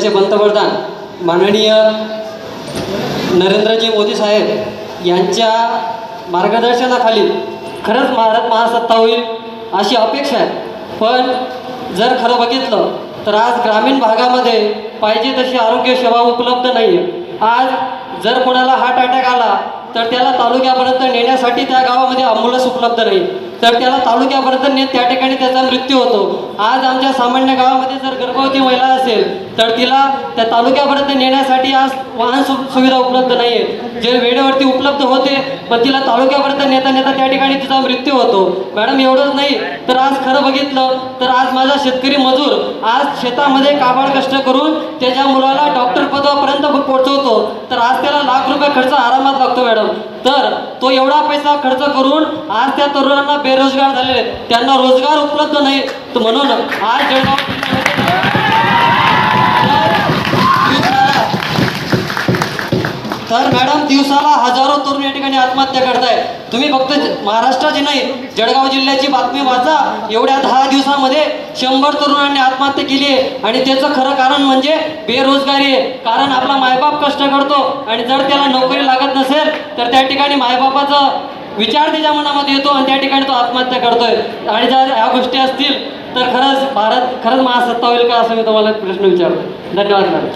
देशाचे पंतप्रधान माननीय नरेंद्रजी मोदी साहेब यांच्या मार्गदर्शनाखाली खरंच भारत महासत्ता होईल अशी अपेक्षा आहे. पण जर खरं बघितलं तर आज ग्रामीण भागामध्ये पाहिजे तशी आरोग्य सेवा उपलब्ध नाही आहे. आज जर कोणाला हार्ट अटॅक आला तर त्याला तालुक्यापर्यंत नेण्यासाठी त्या गावामध्ये ॲम्ब्युलन्स उपलब्ध नाही, तर त्याला तालुक्यापर्यंत नेत त्या ठिकाणी त्याचा मृत्यू होतो. आज आमच्या सामान्य गावामध्ये जर गर्भवती महिला असेल तर तिला त्या तालुक्यापर्यंत नेण्यासाठी आज वाहन सुविधा उपलब्ध नाही आहे. जे वेळेवरती उपलब्ध होते पण तिला तालुक्यापर्यंत नेता नेता त्या ठिकाणी तिचा मृत्यू होतो. मॅडम एवढंच नाही तर आज खरं बघितलं तर आज माझा शेतकरी मजूर आज शेतामध्ये काबाड कष्ट करून त्याच्या मुलाला डॉक्टर पदापर्यंत पोहोचवतो, तर आज त्याला लाख रुपये खर्च आरामात लागतो मॅडम. तर तो एवढा पैसा खर्च करून आज त्या तरुणांना बेरोजगार झालेले, त्यांना रोजगार उपलब्ध नाही. तर म्हणून आज जळगाव तर मॅडम दिवसाला हजारो तरुण या ठिकाणी आत्महत्या करताय. तुम्ही फक्त महाराष्ट्राची नाही जळगाव जिल्ह्याची बातमी वाचा. एवढ्या 10 दिवसामध्ये 100 तरुणांनी आत्महत्या केली आहे आणि त्याचं खरं कारण म्हणजे बेरोजगारी आहे. कारण आपला मायबाप कष्ट करतो आणि जर त्याला नोकरी लागत नसेल तर त्या ठिकाणी मायबापाचा विचार त्याच्या मनामध्ये येतो आणि त्या ठिकाणी तो आत्महत्या करतोय. आणि जर ह्या गोष्टी असतील तर खरंच भारत खरंच महासत्ता होईल का असं मी तुम्हाला प्रश्न विचारतो. धन्यवाद मॅडम.